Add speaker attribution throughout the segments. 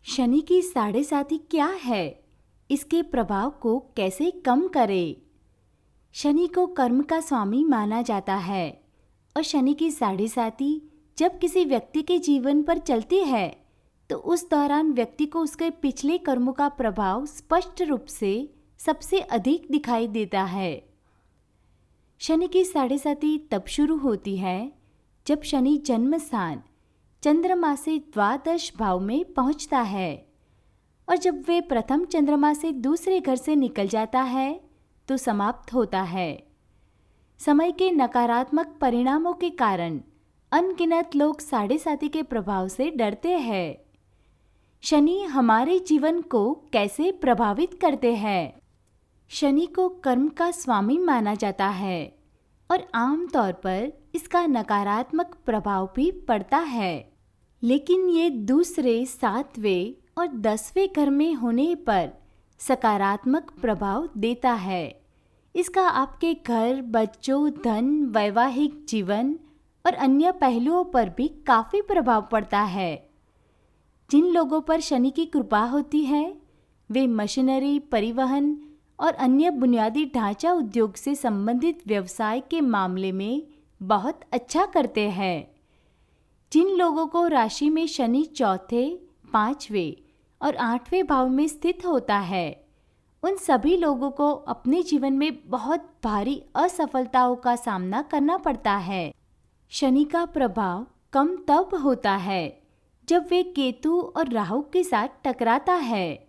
Speaker 1: शनि की साढ़े साती क्या है? इसके प्रभाव को कैसे कम करें? शनि को कर्म का स्वामी माना जाता है और शनि की साढ़े साती जब किसी व्यक्ति के जीवन पर चलती है तो उस दौरान व्यक्ति को उसके पिछले कर्मों का प्रभाव स्पष्ट रूप से सबसे अधिक दिखाई देता है। शनि की साढ़े साती तब शुरू होती है जब शनि जन्म स्थान चंद्रमा से द्वादश भाव में पहुंचता है और जब वे प्रथम चंद्रमा से दूसरे घर से निकल जाता है तो समाप्त होता है। समय के नकारात्मक परिणामों के कारण अनगिनत लोग साढ़े साती के प्रभाव से डरते हैं। शनि हमारे जीवन को कैसे प्रभावित करते हैं? शनि को कर्म का स्वामी माना जाता है और आमतौर पर इसका नकारात्मक प्रभाव भी पड़ता है, लेकिन ये दूसरे, सातवें और 10वें घर में होने पर सकारात्मक प्रभाव देता है। इसका आपके घर, बच्चों, धन, वैवाहिक जीवन और अन्य पहलुओं पर भी काफ़ी प्रभाव पड़ता है। जिन लोगों पर शनि की कृपा होती है वे मशीनरी, परिवहन और अन्य बुनियादी ढांचा उद्योग से संबंधित व्यवसाय के मामले में बहुत अच्छा करते हैं। जिन लोगों को राशि में शनि चौथे, 5वें और 8वें भाव में स्थित होता है उन सभी लोगों को अपने जीवन में बहुत भारी असफलताओं का सामना करना पड़ता है। शनि का प्रभाव कम तब होता है जब वे केतु और राहु के साथ टकराता है,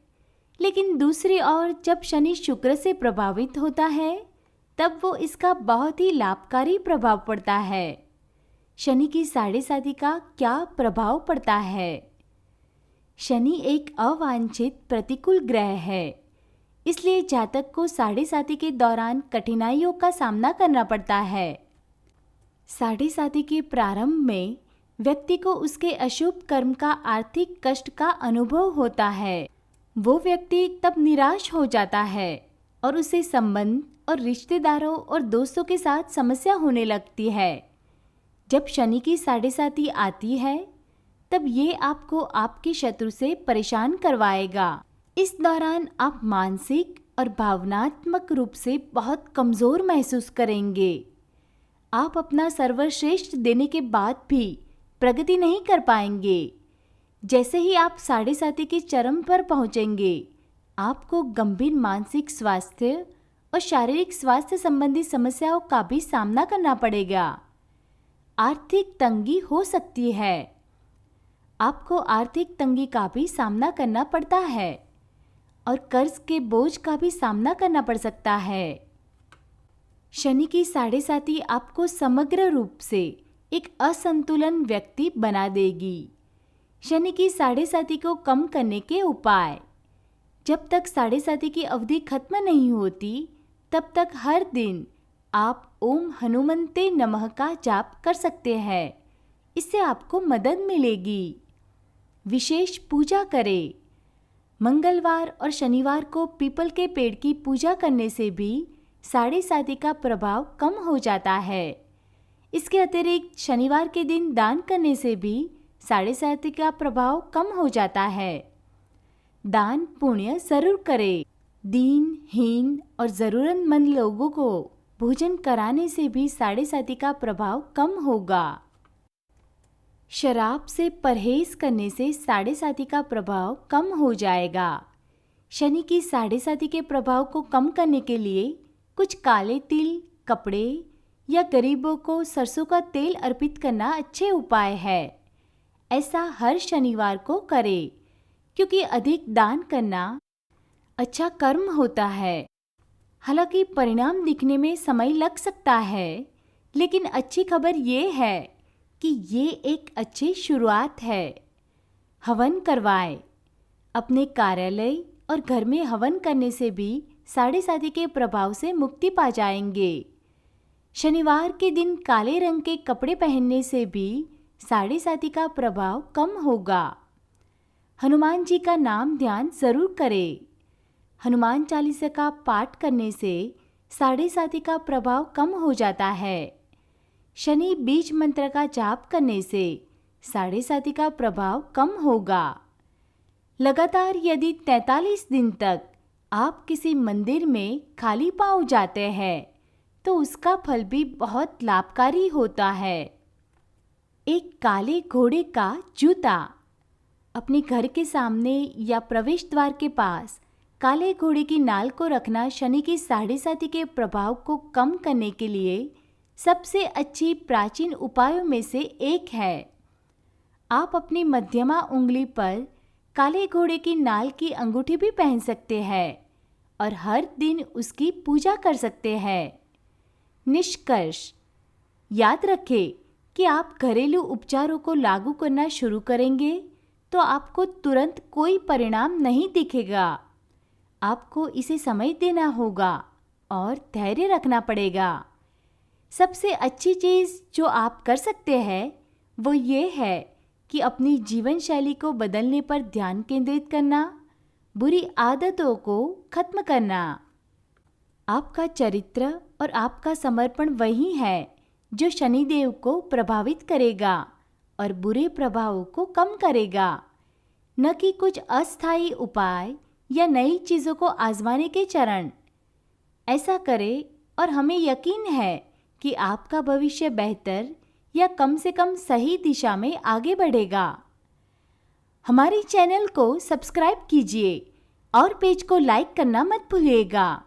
Speaker 1: लेकिन दूसरी ओर जब शनि शुक्र से प्रभावित होता है तब वो इसका बहुत ही लाभकारी प्रभाव पड़ता है। शनि की साढ़े साती का क्या प्रभाव पड़ता है? शनि एक अवांछित प्रतिकूल ग्रह है, इसलिए जातक को साढ़े साती के दौरान कठिनाइयों का सामना करना पड़ता है। साढ़े साती के प्रारंभ में व्यक्ति को उसके अशुभ कर्म का आर्थिक कष्ट का अनुभव होता है। वो व्यक्ति तब निराश हो जाता है और उसे संबंध और रिश्तेदारों और दोस्तों के साथ समस्या होने लगती है। जब शनि की साढ़े साती आती है तब ये आपको आपके शत्रु से परेशान करवाएगा। इस दौरान आप मानसिक और भावनात्मक रूप से बहुत कमज़ोर महसूस करेंगे। आप अपना सर्वश्रेष्ठ देने के बाद भी प्रगति नहीं कर पाएंगे। जैसे ही आप साढ़े साती के चरम पर पहुंचेंगे, आपको गंभीर मानसिक स्वास्थ्य और शारीरिक स्वास्थ्य संबंधी समस्याओं का भी सामना करना पड़ेगा। आर्थिक तंगी हो सकती है। आपको आर्थिक तंगी का भी सामना करना पड़ता है और कर्ज के बोझ का भी सामना करना पड़ सकता है। शनि की साढ़े साती आपको समग्र रूप से एक असंतुलन व्यक्ति बना देगी। शनि की साढ़े साती को कम करने के उपाय: जब तक साढ़े साती की अवधि खत्म नहीं होती तब तक हर दिन आप ओम हनुमन्ते नमः का जाप कर सकते हैं। इससे आपको मदद मिलेगी। विशेष पूजा करें। मंगलवार और शनिवार को पीपल के पेड़ की पूजा करने से भी साढ़े साती का प्रभाव कम हो जाता है। इसके अतिरिक्त शनिवार के दिन दान करने से भी साढ़े साती का प्रभाव कम हो जाता है। दान पुण्य जरूर करें। दीन, हीन और ज़रूरतमंद लोगों को भोजन कराने से भी साढ़े साती का प्रभाव कम होगा। शराब से परहेज करने से साढ़े साती का प्रभाव कम हो जाएगा। शनि की साढ़े साती के प्रभाव को कम करने के लिए कुछ काले तिल, कपड़े या गरीबों को सरसों का तेल अर्पित करना अच्छे उपाय है। ऐसा हर शनिवार को करें, क्योंकि अधिक दान करना अच्छा कर्म होता है। हालांकि परिणाम दिखने में समय लग सकता है, लेकिन अच्छी खबर ये है कि ये एक अच्छी शुरुआत है। हवन करवाएं। अपने कार्यालय और घर में हवन करने से भी साढ़े साती के प्रभाव से मुक्ति पा जाएंगे। शनिवार के दिन काले रंग के कपड़े पहनने से भी साढ़े साती का प्रभाव कम होगा। हनुमान जी का नाम ध्यान जरूर करें। हनुमान चालीसा का पाठ करने से साढ़े साती का प्रभाव कम हो जाता है। शनि बीज मंत्र का जाप करने से साढ़े साती का प्रभाव कम होगा। लगातार यदि 43 दिन तक आप किसी मंदिर में खाली पांव जाते हैं तो उसका फल भी बहुत लाभकारी होता है। एक काले घोड़े का जूता। अपने घर के सामने या प्रवेश द्वार के पास काले घोड़े की नाल को रखना शनि की साढ़े साती के प्रभाव को कम करने के लिए सबसे अच्छी प्राचीन उपायों में से एक है। आप अपनी मध्यमा उंगली पर काले घोड़े की नाल की अंगूठी भी पहन सकते हैं और हर दिन उसकी पूजा कर सकते हैं। निष्कर्ष, याद रखें कि आप घरेलू उपचारों को लागू करना शुरू करेंगे तो आपको तुरंत कोई परिणाम नहीं दिखेगा। आपको इसे समय देना होगा और धैर्य रखना पड़ेगा। सबसे अच्छी चीज़ जो आप कर सकते हैं वो ये है कि अपनी जीवन शैली को बदलने पर ध्यान केंद्रित करना, बुरी आदतों को खत्म करना। आपका चरित्र और आपका समर्पण वही है जो शनिदेव को प्रभावित करेगा और बुरे प्रभावों को कम करेगा, न कि कुछ अस्थायी उपाय या नई चीज़ों को आजमाने के चरण। ऐसा करें और हमें यकीन है कि आपका भविष्य बेहतर या कम से कम सही दिशा में आगे बढ़ेगा। हमारे चैनल को सब्सक्राइब कीजिए और पेज को लाइक करना मत भूलिएगा।